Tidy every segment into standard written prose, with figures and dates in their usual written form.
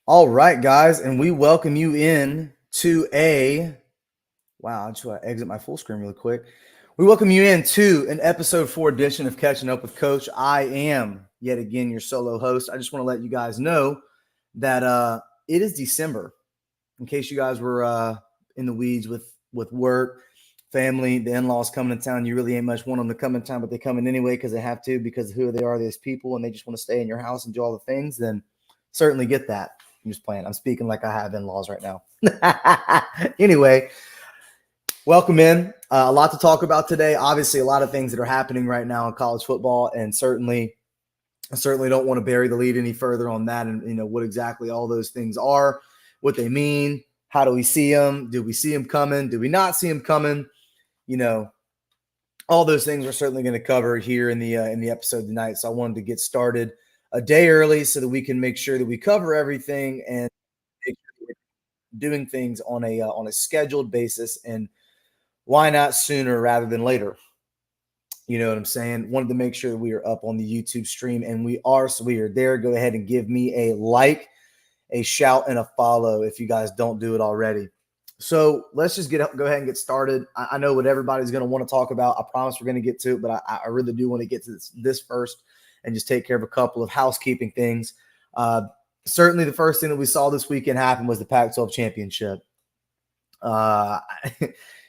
All right, guys, and we welcome you in to a wow. I just want to exit my full screen really quick. We welcome you in to an episode 4 edition of Catching Up with Coach. I am yet again your solo host. I just want to let you guys know that it is December. In case you guys were in the weeds with work, family, the in-laws coming to town, you really ain't much want them to come in town, but they come in anyway because they have to, because of who they are, these people, and they just want to stay in your house and do all the things. Then certainly get that. I'm just playing. I'm speaking like I have in-laws right now. Anyway, welcome in. A lot to talk about today. Obviously, a lot of things that are happening right now in college football, and I certainly don't want to bury the lead any further on that, and what exactly all those things are, what they mean, how do we see them, do we see them coming, do we not see them coming, all those things we're certainly going to cover here in the episode tonight. So I wanted to get started a day early so that we can make sure that we cover everything and make sure we're doing things on a scheduled basis, and why not sooner rather than later? You know what I'm saying? Wanted to make sure that we are up on the YouTube stream, and we are. So we are there. Go ahead and give me a like, a shout, and a follow if you guys don't do it already. So let's just go ahead and get started. I know what everybody's going to want to talk about. I promise we're going to get to it, but I really do want to get to this first and just take care of a couple of housekeeping things. Certainly the first thing that we saw this weekend happen was the Pac-12 championship.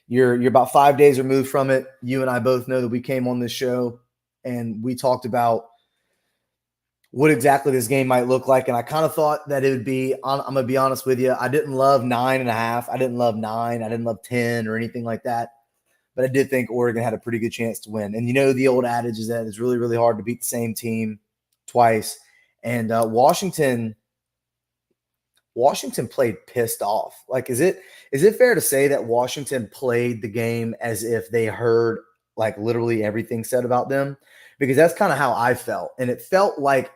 You're about 5 days removed from it. You and I both know that we came on this show and we talked about what exactly this game might look like. And I kind of thought that it would be, I'm going to be honest with you, I didn't love 9.5. I didn't love 9. I didn't love 10 or anything like that. But I did think Oregon had a pretty good chance to win. And the old adage is that it's really, really hard to beat the same team twice. And Washington played pissed off. Like, is it fair to say that Washington played the game as if they heard like literally everything said about them? Because that's kind of how I felt. And it felt like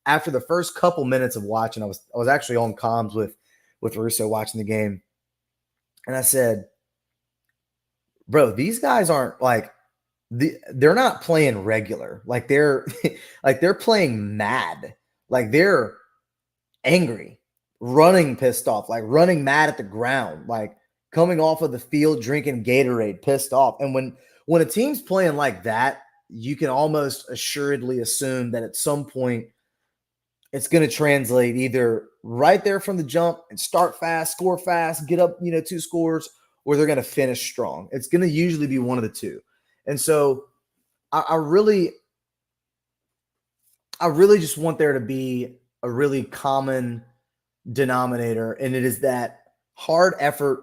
after the first couple minutes of watching, I was actually on comms with Russo watching the game. And I said, bro, these guys aren't like they're not playing regular. Like they're playing mad. Like they're angry, running pissed off, like running mad at the ground, like coming off of the field drinking Gatorade, pissed off. And when a team's playing like that, you can almost assuredly assume that at some point it's going to translate either right there from the jump and start fast, score fast, get up, 2 scores, or they're going to finish strong. It's going to usually be one of the two. And so I really just want there to be a really common denominator, and it is that hard effort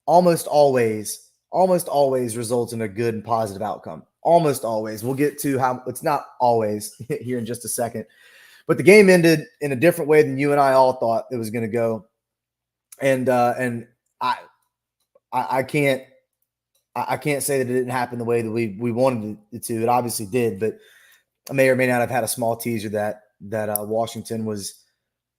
almost always results in a good and positive outcome. Almost always. We'll get to how it's not always here in just a second. But the game ended in a different way than you and I all thought it was going to go. And I can't say that it didn't happen the way that we wanted it to. It obviously did, but I may or may not have had a small teaser that Washington was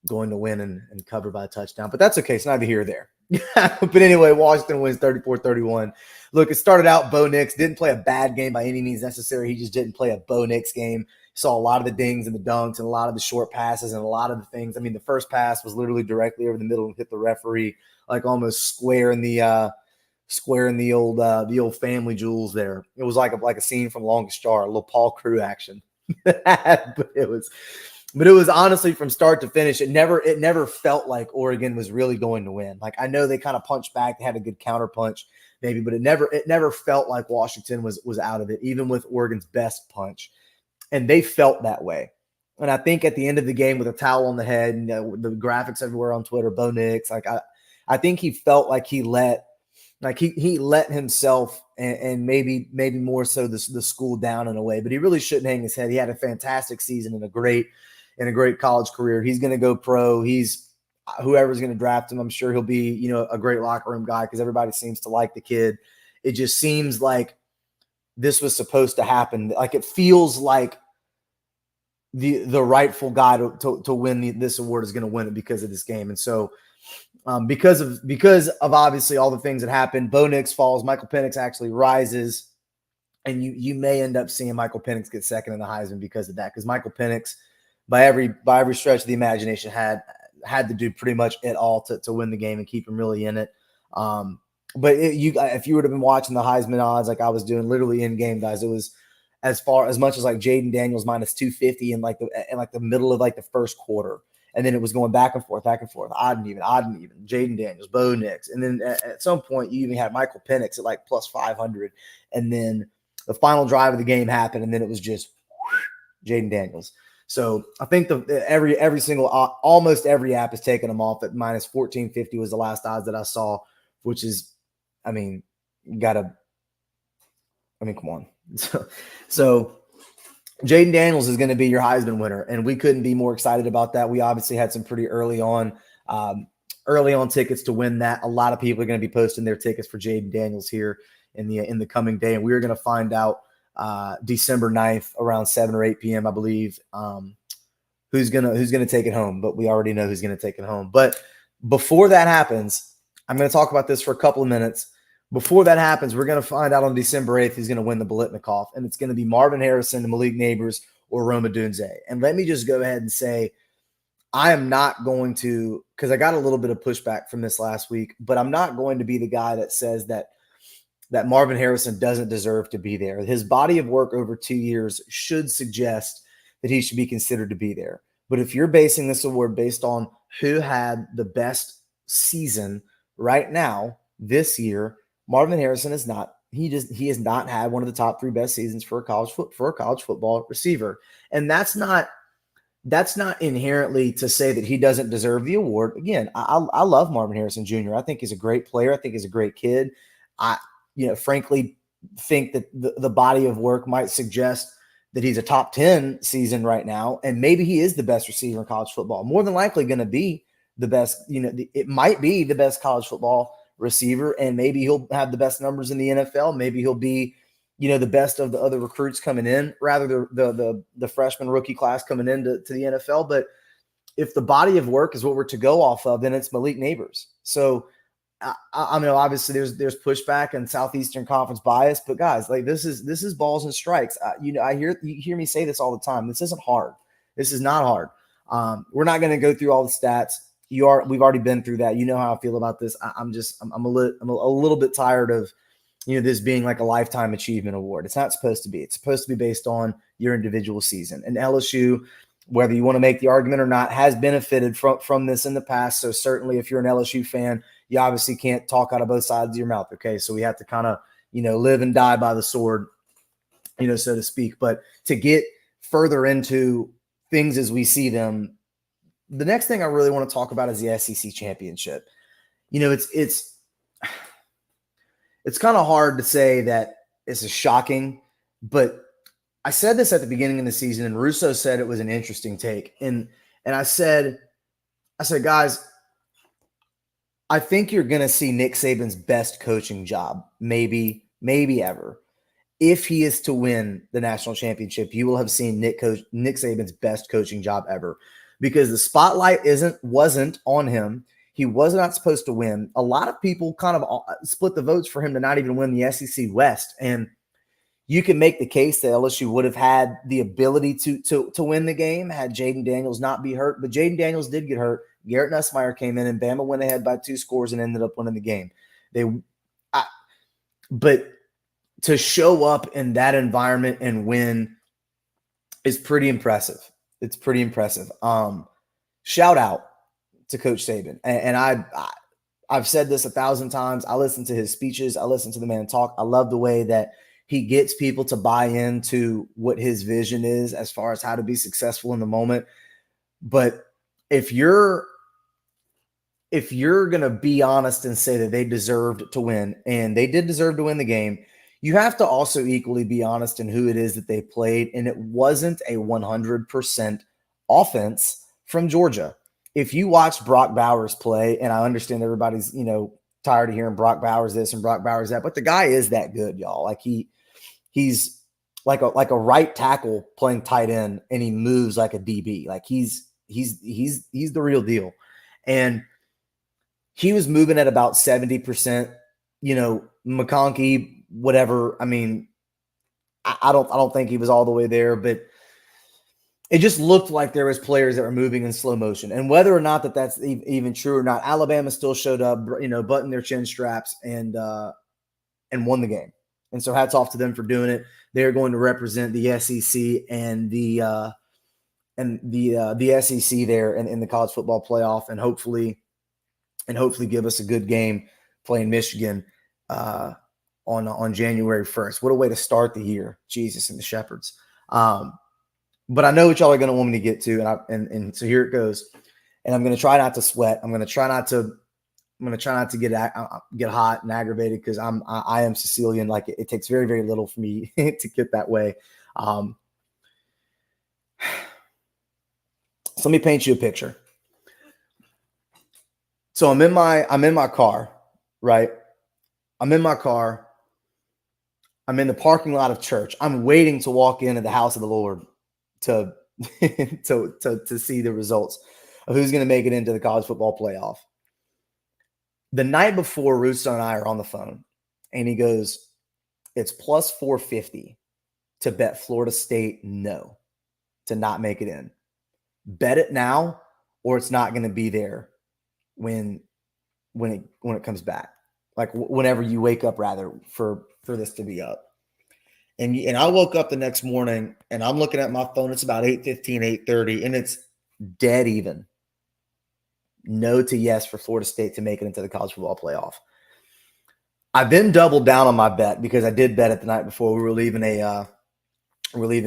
going to win and cover by a touchdown. But that's okay. It's neither here or there. But anyway, Washington wins 34-31. Look, it started out Bo Nix didn't play a bad game by any means necessary. He just didn't play a Bo Nix game. Saw a lot of the dings and the dunks and a lot of the short passes and a lot of the things. I mean, the first pass was literally directly over the middle and hit the referee like almost square in the old family jewels there. It was like a scene from Longest Yard, a little Paul Crew action. But it was honestly from start to finish. It never felt like Oregon was really going to win. Like, I know they kind of punched back. They had a good counter punch maybe, but it never felt like Washington was out of it, even with Oregon's best punch. And they felt that way. And I think at the end of the game with a towel on the head and the graphics everywhere on Twitter, Bo Nix, like I think he felt like he let himself and maybe more so the school down in a way, but he really shouldn't hang his head. He had a fantastic season and a great college career. He's going to go pro. He's whoever's going to draft him. I'm sure he'll be, a great locker room guy because everybody seems to like the kid. It just seems like this was supposed to happen. Like, it feels like the rightful guy to win this award is going to win it because of this game. And so because of obviously all the things that happened, Bo Nix falls, Michael Penix actually rises, and you may end up seeing Michael Penix get second in the Heisman because of that. Because Michael Penix, by every stretch of the imagination, had had to do pretty much it all to win the game and keep him really in it. But if you would have been watching the Heisman odds like I was doing, literally in game, guys, it was as much as like Jaden Daniels minus 250 in the middle of like the first quarter. And then it was going back and forth, odd and even. Jaden Daniels, Bo Nix. And then at some point, you even had Michael Penix at like plus 500. And then the final drive of the game happened, and then it was just Jaden Daniels. So I think almost every app is taking them off at minus 1450 was the last odds that I saw, which is, come on. So Jaden Daniels is going to be your Heisman winner, and we couldn't be more excited about that. We obviously had some pretty early on tickets to win that. A lot of people are going to be posting their tickets for Jaden Daniels here in the coming day, and we're going to find out December 9th around 7 or 8 p.m. I believe who's gonna take it home. But we already know who's going to take it home. But before that happens, I'm going to talk about this for a couple of minutes. Before that happens, we're going to find out on December 8th who's going to win the Biletnikoff, and it's going to be Marvin Harrison, Malik Nabers, or Rome Odunze. And let me just go ahead and say, I am not going to, because I got a little bit of pushback from this last week, but I'm not going to be the guy that says that Marvin Harrison doesn't deserve to be there. His body of work over 2 years should suggest that he should be considered to be there. But if you're basing this award based on who had the best season right now this year, Marvin Harrison is not. He has not had one of the top 3 best seasons for a college football receiver, and that's not inherently to say that he doesn't deserve the award. Again, I love Marvin Harrison Jr. I think he's a great player. I think he's a great kid. I frankly think that the body of work might suggest that he's a top 10 season right now, and maybe he is the best receiver in college football. More than likely going to be the best. It might be the best college football receiver, and maybe he'll have the best numbers in the NFL. Maybe he'll be, the best of the other recruits coming in, rather the freshman rookie class coming into the NFL. But if the body of work is what we're to go off of, then it's Malik Nabers. So I mean, obviously there's pushback and Southeastern Conference bias, but guys, like this is balls and strikes. You hear me say this all the time. This isn't hard. This is not hard. We're not going to go through all the stats. We've already been through that. You know how I feel about this. I'm a little bit tired of, this being like a lifetime achievement award. It's not supposed to be. It's supposed to be based on your individual season. And LSU, whether you want to make the argument or not, has benefited from this in the past. So certainly if you're an LSU fan, you obviously can't talk out of both sides of your mouth. Okay. So we have to kind of, live and die by the sword, so to speak. But to get further into things as we see them, the next thing I really want to talk about is the SEC championship. It's kind of hard to say that this is shocking, but I said this at the beginning of the season, and Russo said it was an interesting take. And I said, guys, I think you're going to see Nick Saban's best coaching job, maybe ever. If he is to win the national championship, you will have seen Nick Saban's best coaching job ever, because the spotlight wasn't on him. He was not supposed to win. A lot of people kind of split the votes for him to not even win the SEC West. And you can make the case that LSU would have had the ability to win the game had Jaden Daniels not be hurt. But Jaden Daniels did get hurt. Garrett Nussmeier came in, and Bama went ahead by 2 scores and ended up winning the game. But to show up in that environment and win is pretty impressive. It's pretty impressive. Shout out to Coach Saban. And I've said this 1,000 times. I listen to his speeches. I listen to the man talk. I love the way that he gets people to buy into what his vision is as far as how to be successful in the moment. But if you're going to be honest and say that they deserved to win, and they did deserve to win the game, you have to also equally be honest in who it is that they played. And it wasn't a 100% offense from Georgia. If you watch Brock Bowers play, and I understand everybody's, tired of hearing Brock Bowers this and Brock Bowers that, but the guy is that good, y'all. Like he's like a right tackle playing tight end, and he moves like a DB. Like he's the real deal. And he was moving at about 70%, McConkey, whatever. I mean, I don't think he was all the way there, but it just looked like there was players that were moving in slow motion. And whether or not that's even true or not, Alabama still showed up, buttoned their chin straps and won the game. And so hats off to them for doing it. They're going to represent the SEC and the SEC there in the college football playoff, and hopefully give us a good game playing Michigan on January 1st. What a way to start the year, Jesus and the Shepherds. But I know what y'all are going to want me to get to, and so here it goes. And I'm going to try not to sweat. I'm going to try not to get hot and aggravated, because I am Sicilian. Like, it takes very, very little for me to get that way. So let me paint you a picture. So I'm in my car, right? I'm in my car. I'm in the parking lot of church. I'm waiting to walk into the house of the Lord to to see the results of who's going to make it into the college football playoff. The night before, Russo and I are on the phone, and he goes, it's plus 450 to bet Florida State no, to not make it in. Bet it now, or it's not going to be there when it comes back. Like, whenever you wake up, rather, for this to be up. And I woke up the next morning, and I'm looking at my phone. It's about 8:15, 8:30, and it's dead even. No to yes for Florida State to make it into the college football playoff. I then doubled down on my bet, because I did bet it the night before. We were leaving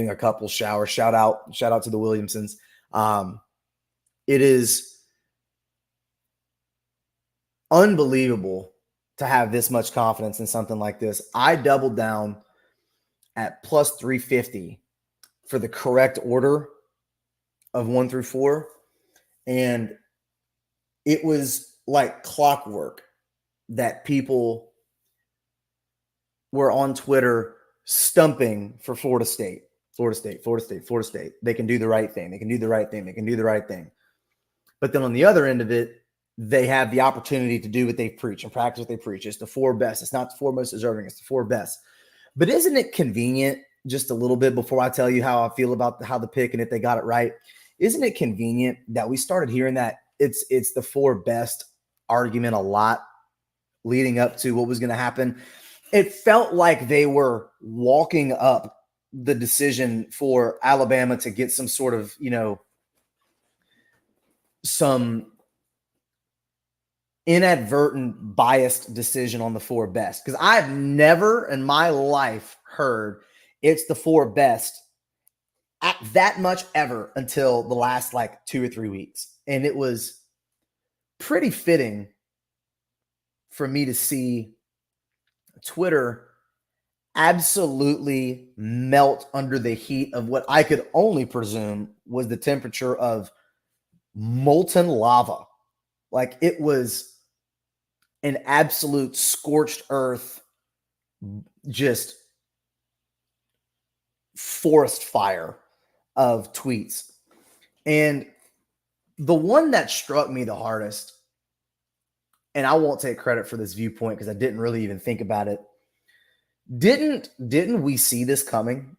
a couple's shower. Shout out to the Williamsons. It is unbelievable to have this much confidence in something like this. I doubled down at plus 350 for the correct order of 1 through 4. And it was like clockwork that people were on Twitter stumping for Florida State. Florida State, Florida State, Florida State. They can do the right thing. They can do the right thing. They can do the right thing. But then on the other end of it, they have the opportunity to do what they preach and practice what they preach. It's the 4 best. It's not the 4 most deserving. It's the 4 best. But isn't it convenient, just a little bit before I tell you how I feel about how the pick and if they got it right, isn't it convenient that we started hearing that it's the 4 best argument a lot leading up to what was going to happen? It felt like they were walking up the decision for Alabama to get some sort of, some inadvertent biased decision on the 4 best. Because I've never in my life heard it's the 4 best at that much ever until the last 2 or 3 weeks. And it was pretty fitting for me to see Twitter absolutely melt under the heat of what I could only presume was the temperature of molten lava. Like, it was an absolute scorched earth, just forest fire of tweets. And the one that struck me the hardest, and I won't take credit for this viewpoint because I didn't really even think about it. Didn't we see this coming?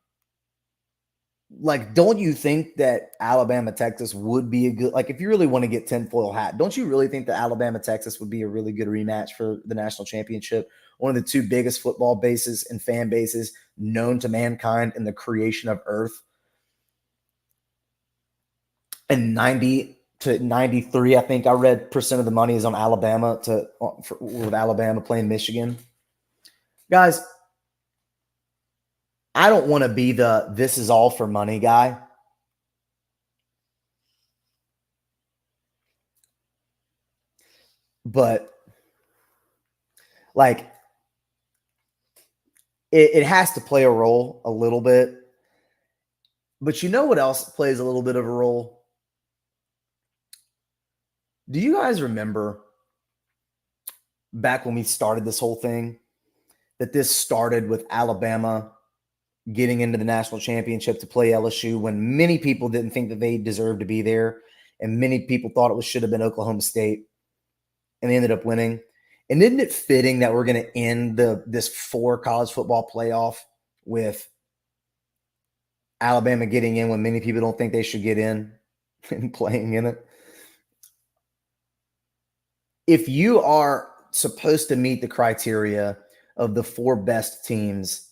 Don't you think that Alabama, Texas would be a good, if you really want to get tinfoil hat, don't you really think that Alabama, Texas would be a really good rematch for the national championship? One of the 2 biggest football bases and fan bases known to mankind in the creation of Earth. And 90 to 93, I think I read, percent of the money is on Alabama with Alabama playing Michigan. Guys, I don't want to be the this is all for money guy. But it has to play a role a little bit. But you know what else plays a little bit of a role? Do you guys remember back when we started this whole thing, that this started with Alabama getting into the national championship to play LSU when many people didn't think that they deserved to be there, and many people thought it should have been Oklahoma State, and they ended up winning? And isn't it fitting that we're going to end this 4 college football playoff with Alabama getting in when many people don't think they should get in and playing in it. If you are supposed to meet the criteria of the 4 best teams,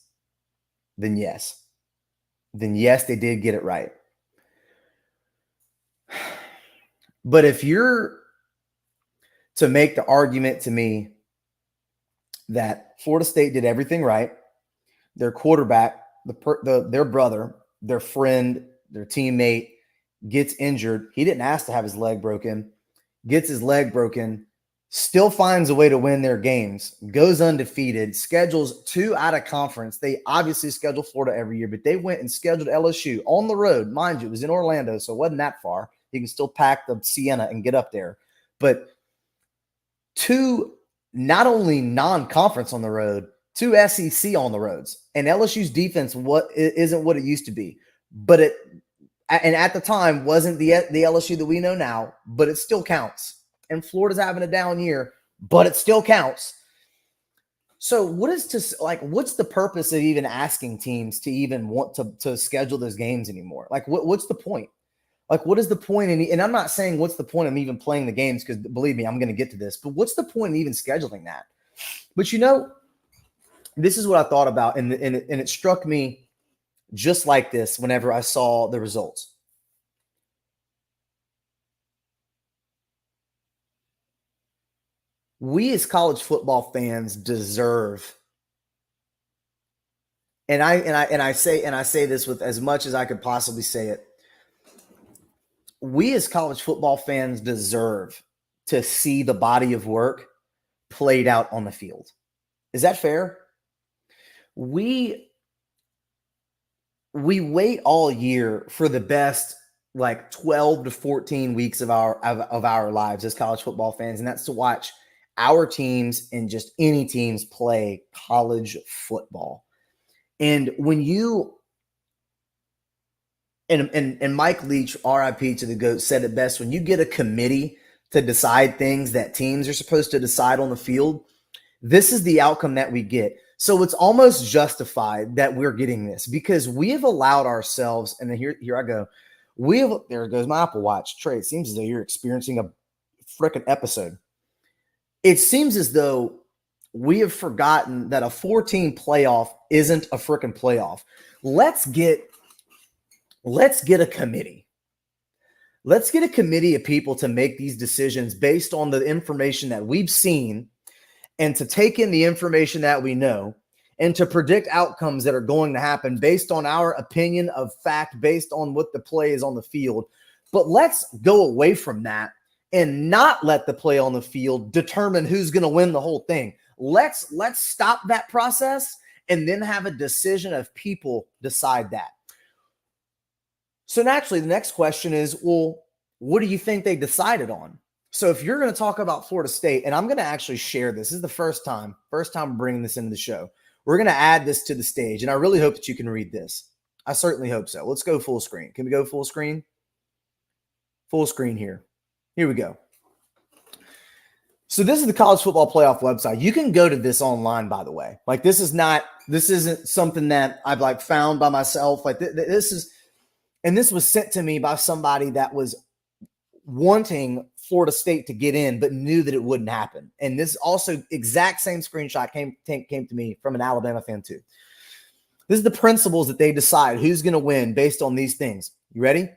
then yes. Then yes, they did get it right. But if you're to make the argument to me that Florida State did everything right, their quarterback, their brother, their friend, their teammate gets injured. He didn't ask to have his leg broken, gets his leg broken, still finds a way to win their games, goes undefeated, schedules 2 out of conference. They obviously schedule Florida every year, but they went and scheduled LSU on the road. Mind you, it was in Orlando, so it wasn't that far. You can still pack the Sienna and get up there. But 2 not only non-conference on the road, 2 SEC on the roads. And LSU's defense isn't what it used to be. But at the time wasn't the LSU that we know now, but it still counts. And Florida's having a down year, but it still counts. So what's the purpose of even asking teams to even want to schedule those games anymore? Like, what's the point? Like, what is the point? And I'm not saying what's the point of even playing the games, because believe me, I'm going to get to this. But what's the point in even scheduling that? But this is what I thought about, and it struck me just like this whenever I saw the results. We as college football fans deserve, and I say this with as much as I could possibly say it. We as college football fans deserve to see the body of work played out on the field. Is that fair? We wait all year for the best, like 12 to 14 weeks of our lives as college football fans, and that's to watch our teams and just any teams play college football. And when you and Mike Leach, RIP to the GOAT, said it best: when you get a committee to decide things that teams are supposed to decide on the field, this is the outcome that we get. So it's almost justified that we're getting this, because we have allowed ourselves, and then here I go. There goes my Apple Watch. Trey, it seems as though you're experiencing a freaking episode. It seems as though we have forgotten that a 14 playoff isn't a freaking playoff. Let's get a committee. Let's get a committee of people to make these decisions based on the information that we've seen, and to take in the information that we know, and to predict outcomes that are going to happen based on our opinion of fact, based on what the play is on the field. But let's go away from that and not let the play on the field determine who's going to win the whole thing. Let's stop that process and then have a decision of people decide that. So naturally, the next question is, well, what do you think they decided on? So if you're going to talk about Florida State, and I'm going to actually share this. This is the first time I'm bringing this into the show. We're going to add this to the stage, and I really hope that you can read this. I certainly hope so. Let's go full screen. Can we go full screen? Full screen here. Here we go. So this is the College Football Playoff website. You can go to this online, by the way. Like, this isn't something that I've found by myself. Like, this was sent to me by somebody that was wanting Florida State to get in, but knew that it wouldn't happen. And this also exact same screenshot came to me from an Alabama fan too. This is the principles that they decide who's going to win based on these things. You ready?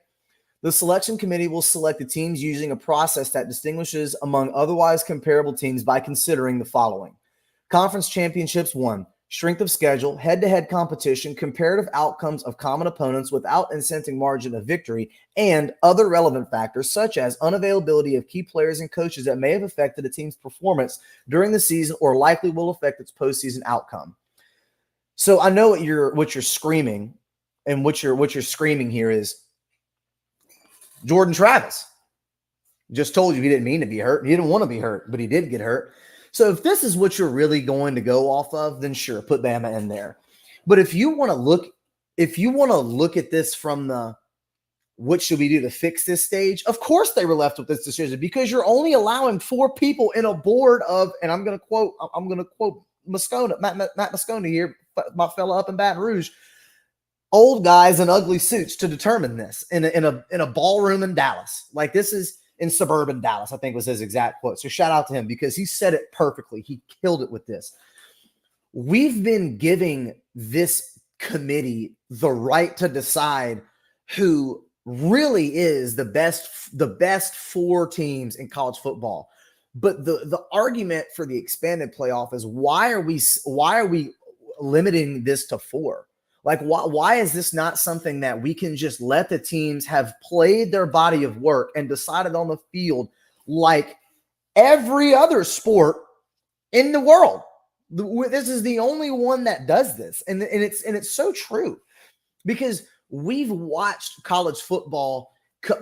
The selection committee will select the teams using a process that distinguishes among otherwise comparable teams by considering the following: conference championships won, strength of schedule, head-to-head competition, comparative outcomes of common opponents without incenting margin of victory, and other relevant factors such as unavailability of key players and coaches that may have affected a team's performance during the season or likely will affect its postseason outcome. So I know what you're screaming, and what you're screaming here is Jordan Travis just told you he didn't mean to be hurt. He didn't want to be hurt, but he did get hurt. So if this is what you're really going to go off of, then sure, put Bama in there. But if you want to look at this from the what should we do to fix this stage, of course they were left with this decision, because you're only allowing 4 people in a board of, and I'm going to quote Moscona, Matt Moscona here, my fella up in Baton Rouge. old guys in ugly suits to determine this in a ballroom in Dallas. Like, this is in suburban Dallas, I think was his exact quote. So shout out to him because he said it perfectly. He killed it with this. We've been giving this committee the right to decide who really is the best four teams in college football. But the argument for the expanded playoff is why are we limiting this to four? Like, why is this not something that we can just let the teams have played their body of work and decided on the field like every other sport in the world? This is the only one that does this. And it's so true, because we've watched college football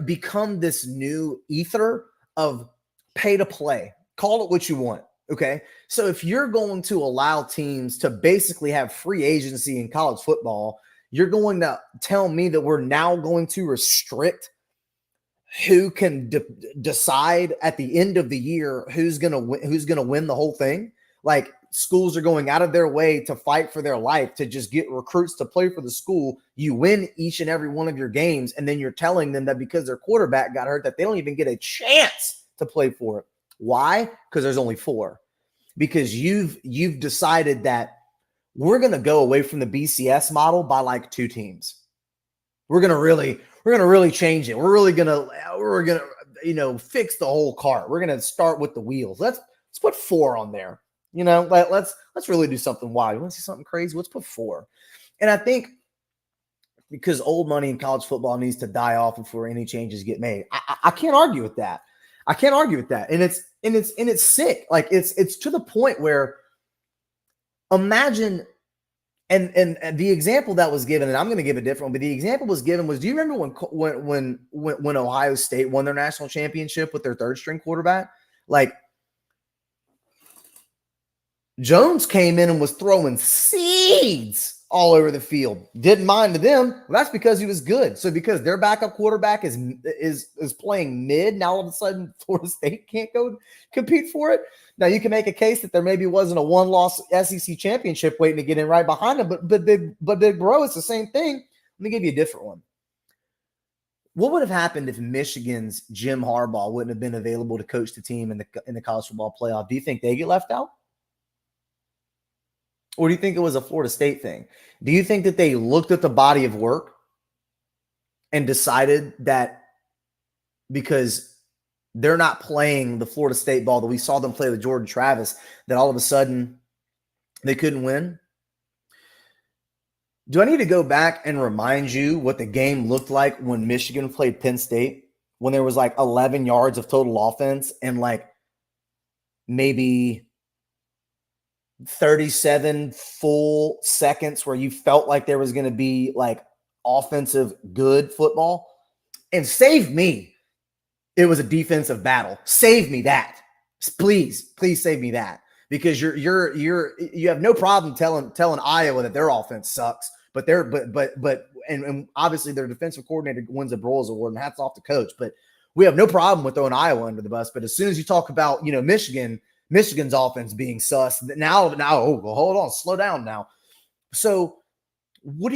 become this new ether of pay to play. Call it what you want. Okay. So if you're going to allow teams to basically have free agency in college football, you're going to tell me that we're now going to restrict who can decide at the end of the year who's going to win the whole thing. Like, schools are going out of their way to fight for their life to just get recruits to play for the school. You win each and every one of your games, and then you're telling them that because their quarterback got hurt that they don't even get a chance to play for it. Why? Because there's only four. Because you've decided that we're going to go away from the BCS model by like two teams. We're going to really change it. We're going to fix the whole cart. We're going to start with the wheels. Let's put four on there. Let's really do something wild. You want to see something crazy? Let's put four. And I think because old money in college football needs to die off before any changes get made. I can't argue with that. And it's sick. Like, it's to the point where, imagine, and the example that was given, and I'm going to give a different one, but the example was given was, do you remember when Ohio State won their national championship with their third string quarterback? Like, Jones came in and was throwing seeds all over the field. Didn't mind to them. Well, that's because he was good. So because their backup quarterback is playing mid, now all of a sudden Florida State can't go compete for it. Now you can make a case that there maybe wasn't a one-loss SEC championship waiting to get in right behind him, but big bro, it's the same thing. Let me give you a different one. What would have happened if Michigan's Jim Harbaugh wouldn't have been available to coach the team in the college football playoff? Do you think they get left out? Or do you think it was a Florida State thing? Do you think that they looked at the body of work and decided that because they're not playing the Florida State ball that we saw them play with Jordan Travis, that all of a sudden they couldn't win? Do I need to go back and remind you what the game looked like when Michigan played Penn State, when there was like 11 yards of total offense and like maybe 37 full seconds where you felt like there was going to be like offensive good football? And save me, it was a defensive battle. Save me that. Please save me that, because you have no problem telling Iowa that their offense sucks, but obviously their defensive coordinator wins a Broyles Award, and hats off to coach. But we have no problem with throwing Iowa under the bus. But as soon as you talk about Michigan's offense being sus, now, hold on, slow down now. So what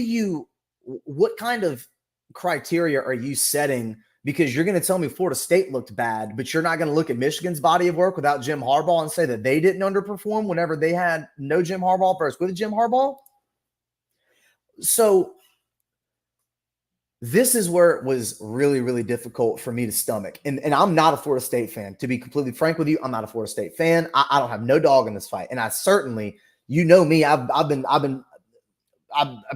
kind of criteria are you setting? Because you're going to tell me Florida State looked bad, but you're not going to look at Michigan's body of work without Jim Harbaugh and say that they didn't underperform whenever they had no Jim Harbaugh versus with Jim Harbaugh. So this is where it was really, really difficult for me to stomach. And I'm not a Florida State fan. To be completely frank with you, I'm not a Florida State fan. I don't have no dog in this fight. And I certainly, me, I've been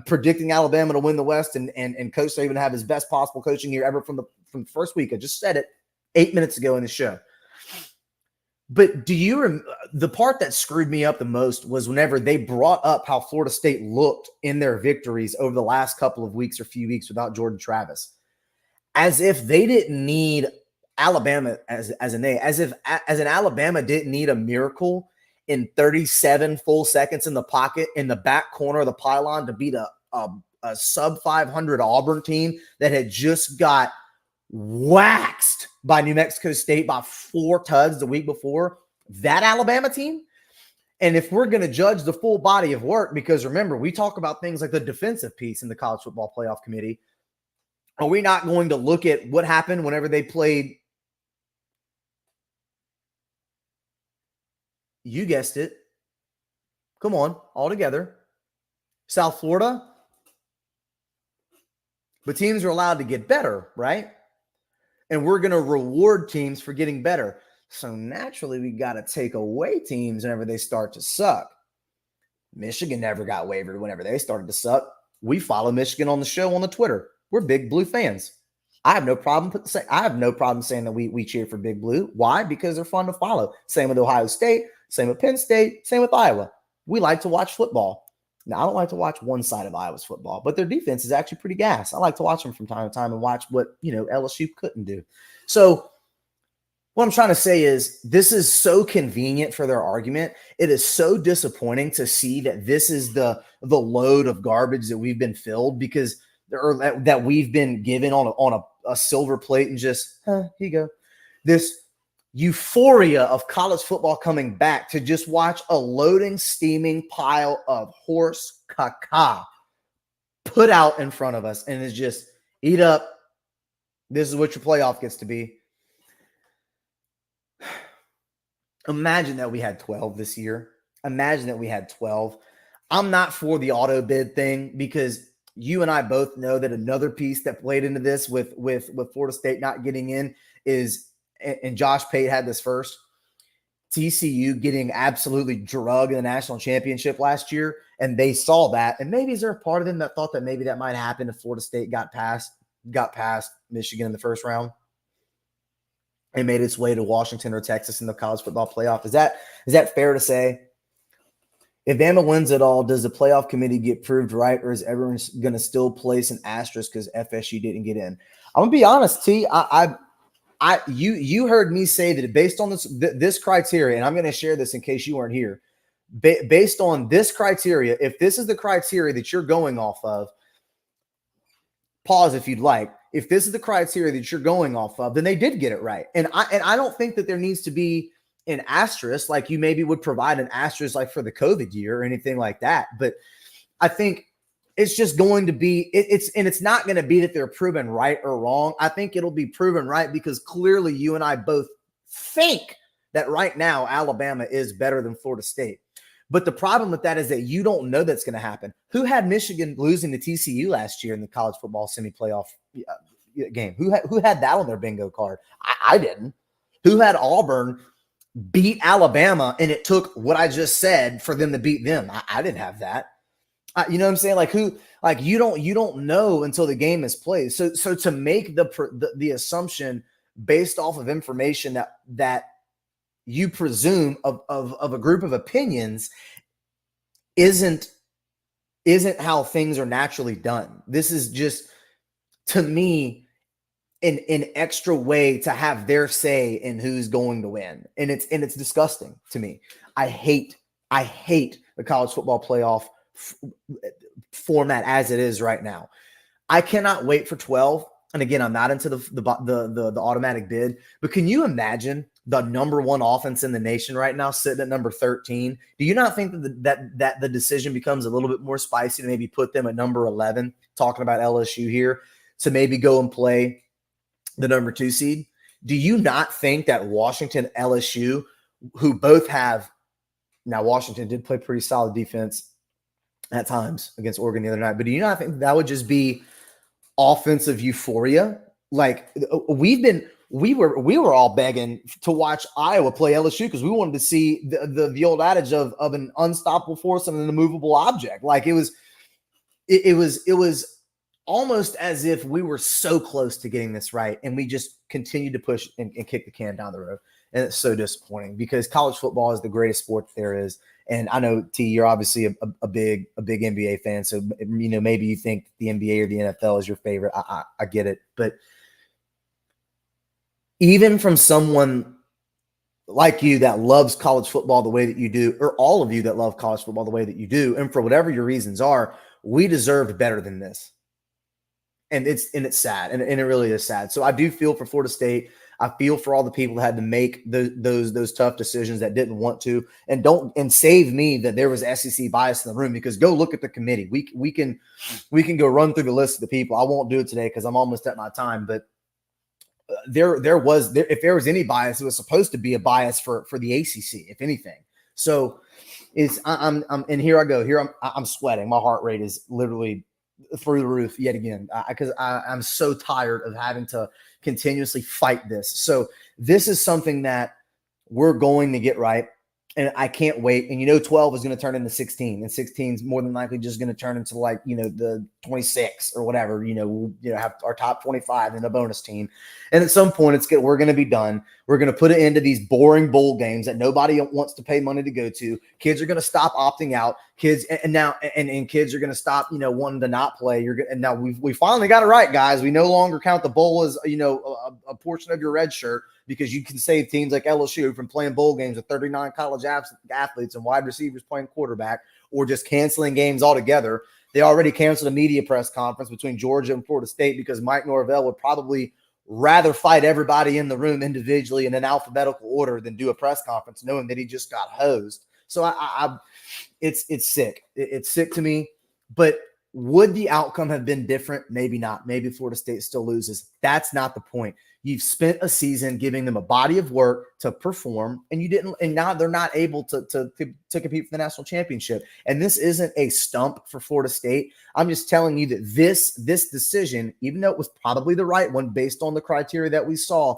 predicting Alabama to win the West and Coach Saban to have his best possible coaching year ever from the first week. I just said it 8 minutes ago in the show. But the part that screwed me up the most was whenever they brought up how Florida State looked in their victories over the last couple of weeks or few weeks without Jordan Travis, as if they didn't need Alabama as an Alabama didn't need a miracle in 37 full seconds in the pocket in the back corner of the pylon to beat a sub 500 Auburn team that had just got waxed by New Mexico State by 4 tugs the week before. That Alabama team. And if we're going to judge the full body of work, because remember, we talk about things like the defensive piece in the College Football Playoff Committee, are we not going to look at what happened whenever they played? You guessed it. Come on, all together. South Florida. But teams are allowed to get better, right? And we're going to reward teams for getting better. So naturally, we got to take away teams whenever they start to suck. Michigan never got wavered whenever they started to suck. We follow Michigan on the show on the Twitter. We're Big Blue fans. I have no problem saying that we cheer for Big Blue. Why? Because they're fun to follow. Same with Ohio State, same with Penn State, same with Iowa. We like to watch football. Now, I don't like to watch one side of Iowa's football, but their defense is actually pretty gas. I like to watch them from time to time and watch what, LSU couldn't do. So what I'm trying to say is this is so convenient for their argument. It is so disappointing to see that this is the load of garbage that we've been filled because that we've been given on a silver plate and just, here you go. This euphoria of college football coming back to just watch a loading, steaming pile of horse caca put out in front of us and it's just eat up. This is what your playoff gets to be. Imagine that we had 12 this year. Imagine that we had 12. I'm not for the auto bid thing because you and I both know that another piece that played into this with Florida State not getting in is, and Josh Pate had this first, TCU getting absolutely drugged in the national championship last year, and they saw that. And maybe is there a part of them that thought that maybe that might happen if Florida State got past Michigan in the first round and made its way to Washington or Texas in the college football playoff? Is that fair to say? If Bama wins it all, does the playoff committee get proved right, or is everyone going to still place an asterisk because FSU didn't get in? I'm gonna be honest, T. You heard me say that based on this criteria, and I'm going to share this in case you weren't here. Based on this criteria, if this is the criteria that you're going off of, pause if you'd like. If this is the criteria that you're going off of, then they did get it right. And I don't think that there needs to be an asterisk like you maybe would provide an asterisk like for the COVID year or anything like that. But I think it's just going to be it's not going to be that they're proven right or wrong. I think it'll be proven right because clearly you and I both think that right now Alabama is better than Florida State. But the problem with that is that you don't know that's going to happen. Who had Michigan losing to TCU last year in the college football semi-playoff game? Who had that on their bingo card? I didn't. Who had Auburn beat Alabama and it took what I just said for them to beat them? I didn't have that. You know what I'm saying? You don't know until the game is played. So to make the assumption based off of information that you presume of a group of opinions isn't how things are naturally done. This is just, to me, an extra way to have their say in who's going to win. And it's disgusting to me. I hate the college football playoff format as it is right now. I cannot wait for 12. And again, I'm not into the automatic bid, but can you imagine the number one offense in the nation right now sitting at number 13? Do you not think that the decision becomes a little bit more spicy to maybe put them at number 11, talking about LSU here, to maybe go and play the number 2 seed? Do you not think that Washington, LSU, who both have, now Washington did play pretty solid defense at times against Oregon the other night, but do you not think that would just be offensive euphoria? Like we were all begging to watch Iowa play LSU because we wanted to see the old adage of an unstoppable force and an immovable object. Like it was almost as if we were so close to getting this right, and we just continued to push and kick the can down the road. And it's so disappointing because college football is the greatest sport there is. And I know, T, you're obviously a big NBA fan, so maybe you think the NBA or the NFL is your favorite. I get it, but even from someone like you that loves college football the way that you do, or all of you that love college football the way that you do, and for whatever your reasons are, we deserved better than this. And it's sad, and it really is sad. So I do feel for Florida State. I feel for all the people that had to make those tough decisions that didn't want to, and save me that there was SEC bias in the room, because go look at the committee. We can go run through the list of the people. I won't do it today because I'm almost at my time, but if there was any bias, it was supposed to be a bias for the ACC, if anything. So I'm and here I go. Here I'm sweating. My heart rate is literally through the roof yet again, because I'm so tired of having to continuously fight this. So this is something that we're going to get right, and I can't wait. And 12 is going to turn into 16, and 16 is more than likely just going to turn into the 26 or whatever. We'll have our top 25 and a bonus team, and at some point we're going to be done. We're going to put an end to these boring bowl games that nobody wants to pay money to go to. Kids are going to stop opting out. Kids and kids are going to stop wanting to not play. And now we finally got it right, guys. We no longer count the bowl as a portion of your red shirt, because you can save teams like LSU from playing bowl games with 39 college athletes and wide receivers playing quarterback, or just canceling games altogether. They already canceled a media press conference between Georgia and Florida State because Mike Norvell would probably rather fight everybody in the room individually in an alphabetical order than do a press conference, knowing that he just got hosed. So it's sick. It's sick to me. But would the outcome have been different? Maybe not. Maybe Florida State still loses. That's not the point. You've spent a season giving them a body of work to perform, and you didn't. And now they're not able to compete for the national championship. And this isn't a stump for Florida State. I'm just telling you that this decision, even though it was probably the right one based on the criteria that we saw,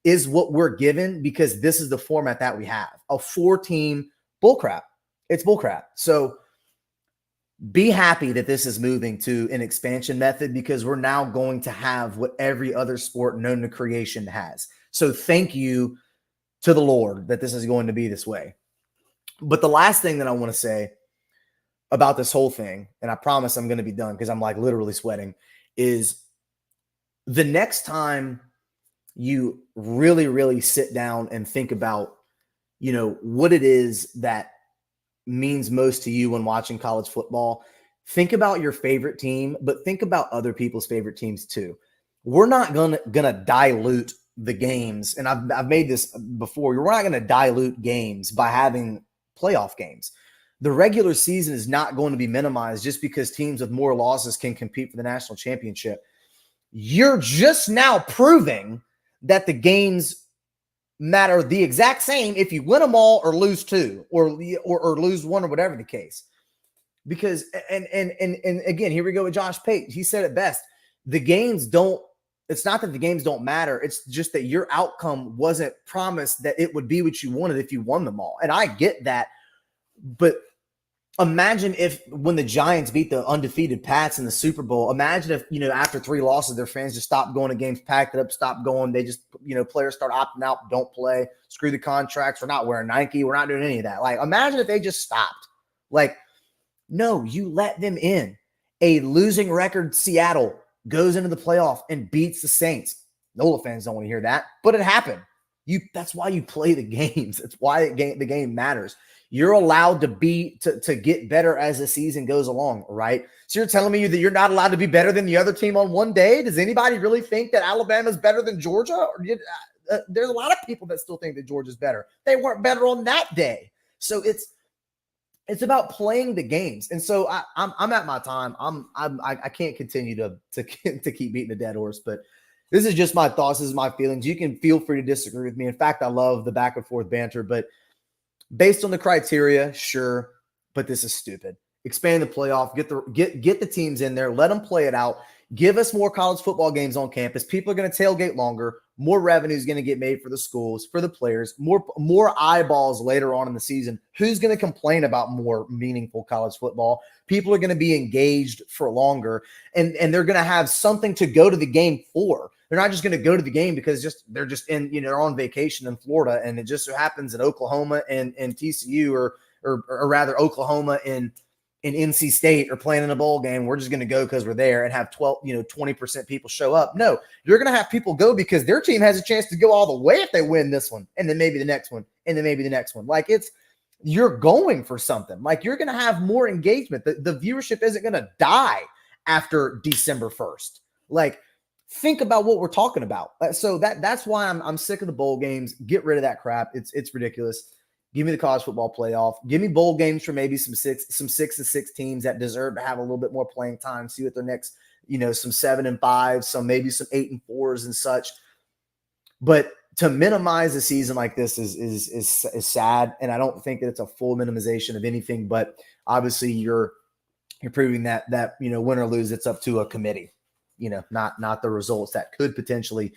is what we're given, because this is the format that we have. A 4-team bullcrap. It's bullcrap. So be happy that this is moving to an expansion method, because we're now going to have what every other sport known to creation has. So thank you to the Lord that this is going to be this way. But the last thing that I want to say about this whole thing, and I promise I'm going to be done because I'm like literally sweating, is the next time you really, really sit down and think about, what it is that means most to you when watching college football, think about your favorite team, but think about other people's favorite teams too. We're not gonna dilute the games, and I've made this before. We're not gonna dilute games by having playoff games. The regular season is not going to be minimized just because teams with more losses can compete for the national championship. You're just now proving that the games matter the exact same if you win them all or lose two or lose one, or whatever the case. Because and again, here we go with Josh Pate. He said it best. It's not that the games don't matter. It's just that your outcome wasn't promised that it would be what you wanted if you won them all. And I get that. But imagine if when the Giants beat the undefeated Pats in the Super Bowl, imagine if, after 3 losses, their fans just stopped going to games, packed it up, stopped going. They just, players start opting out, don't play, screw the contracts. We're not wearing Nike. We're not doing any of that. Like, imagine if they just stopped. Like, no, you let them in. A losing record Seattle goes into the playoff and beats the Saints. NOLA fans don't want to hear that, but it happened. That's why you play the games. That's why the game matters. You're allowed to get better as the season goes along, right? So you're telling me that you're not allowed to be better than the other team on one day? Does anybody really think that Alabama's better than Georgia? Or there's a lot of people that still think that Georgia's better. They weren't better on that day. So it's about playing the games. And so I'm at my time. I can't continue to keep beating a dead horse, but this is just my thoughts. This is my feelings. You can feel free to disagree with me. In fact, I love the back and forth banter, but based on the criteria, sure, but this is stupid. Expand the playoff, get the teams in there, let them play it out. Give us more college football games on campus. People are going to tailgate longer. More revenue is going to get made for the schools, for the players, more eyeballs later on in the season. Who's going to complain about more meaningful college football? People are going to be engaged for longer, and they're going to have something to go to the game for. They're not just going to go to the game because they're just in, they're on vacation in Florida, and it just so happens that Oklahoma and TCU or rather Oklahoma and NC State are playing in a bowl game. We're just going to go because we're there and have 20% people show up. No, you're going to have people go because their team has a chance to go all the way if they win this one, and then maybe the next one, and then maybe the next one. Like, you're going for something. Like, you're going to have more engagement. The viewership isn't going to die after December 1st. Like, think about what we're talking about. So that's why I'm sick of the bowl games. Get rid of that crap. It's ridiculous. Give me the college football playoff. Give me bowl games for maybe some 6-6 teams that deserve to have a little bit more playing time. See what their next, some 7-5, some maybe some 8-4s and such. But to minimize a season like this is sad, and I don't think that it's a full minimization of anything. But obviously, you're proving that win or lose, it's up to a committee. Not the results that could potentially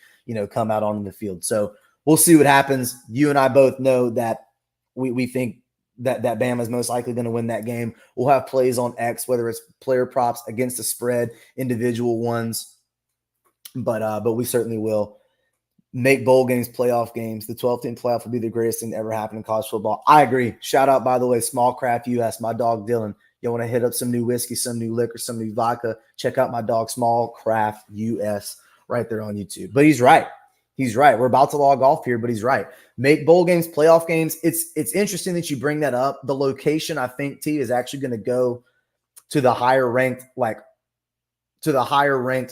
come out on the field. So we'll see what happens. You and I both know that we think that Bama is most likely going to win that game. We'll have plays on X, whether it's player props against the spread, individual ones, but we certainly will make bowl games, playoff games. The 12-team playoff will be the greatest thing to ever happen in college football. I agree. Shout out, by the way, Small Craft US, my dog Dylan. You want to hit up some new whiskey, some new liquor, some new vodka, check out my dog Small Craft US right there on YouTube. But he's right. He's right. We're about to log off here, but he's right. Make bowl games, playoff games. It's interesting that you bring that up. The location, I think, T, is actually going to go to the higher ranked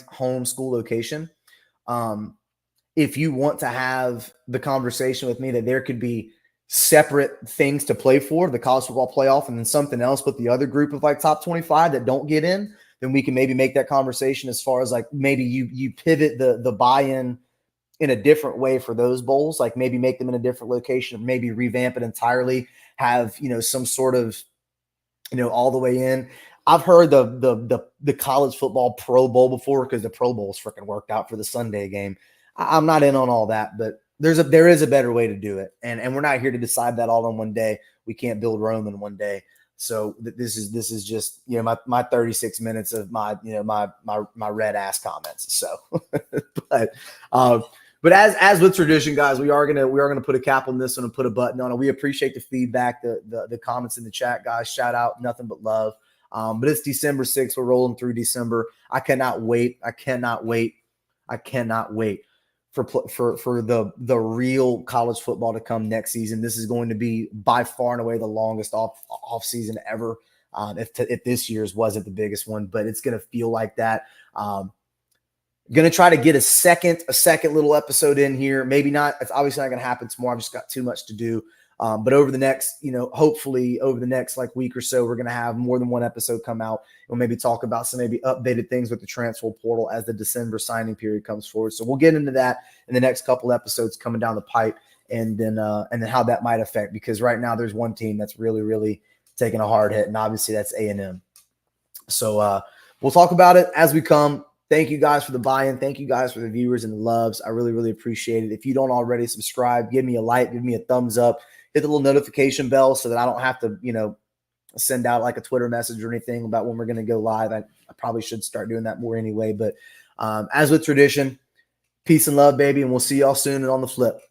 home school location. If you want to have the conversation with me that there could be separate things to play for, the college football playoff, and then something else with the other group of like top 25 that don't get in, then we can maybe make that conversation as far as like maybe you pivot the buy-in in a different way for those bowls, like maybe make them in a different location, maybe revamp it entirely, have, some sort of, all the way in. I've heard the college football Pro Bowl before because the Pro Bowl is freaking worked out for the Sunday game. I'm not in on all that, but there is a better way to do it. And we're not here to decide that all in one day. We can't build Rome in one day. So this is just, my 36 minutes of my red ass comments. So, but as with tradition, guys, we are gonna put a cap on this one and put a button on it. We appreciate the feedback, the comments in the chat, guys. Shout out, nothing but love. But it's December 6th. We're rolling through December. I cannot wait for the real college football to come next season. This is going to be by far and away the longest off season ever. If this year's wasn't the biggest one, but it's going to feel like that. Going to try to get a second little episode in here. Maybe not. It's obviously not going to happen tomorrow. I've just got too much to do. But over the next, hopefully over the next like week or so, we're going to have more than one episode come out. We'll maybe talk about some maybe updated things with the transfer portal as the December signing period comes forward. So we'll get into that in the next couple episodes coming down the pipe, and then how that might affect, because right now there's one team that's really, really taking a hard hit, and obviously that's A&M. So we'll talk about it as we come. Thank you guys for the buy-in. Thank you guys for the viewers and the loves. I really, really appreciate it. If you don't already subscribe, give me a like, give me a thumbs up, hit the little notification bell so that I don't have to, send out like a Twitter message or anything about when we're going to go live. I probably should start doing that more anyway. But as with tradition, peace and love, baby, and we'll see y'all soon and on the flip.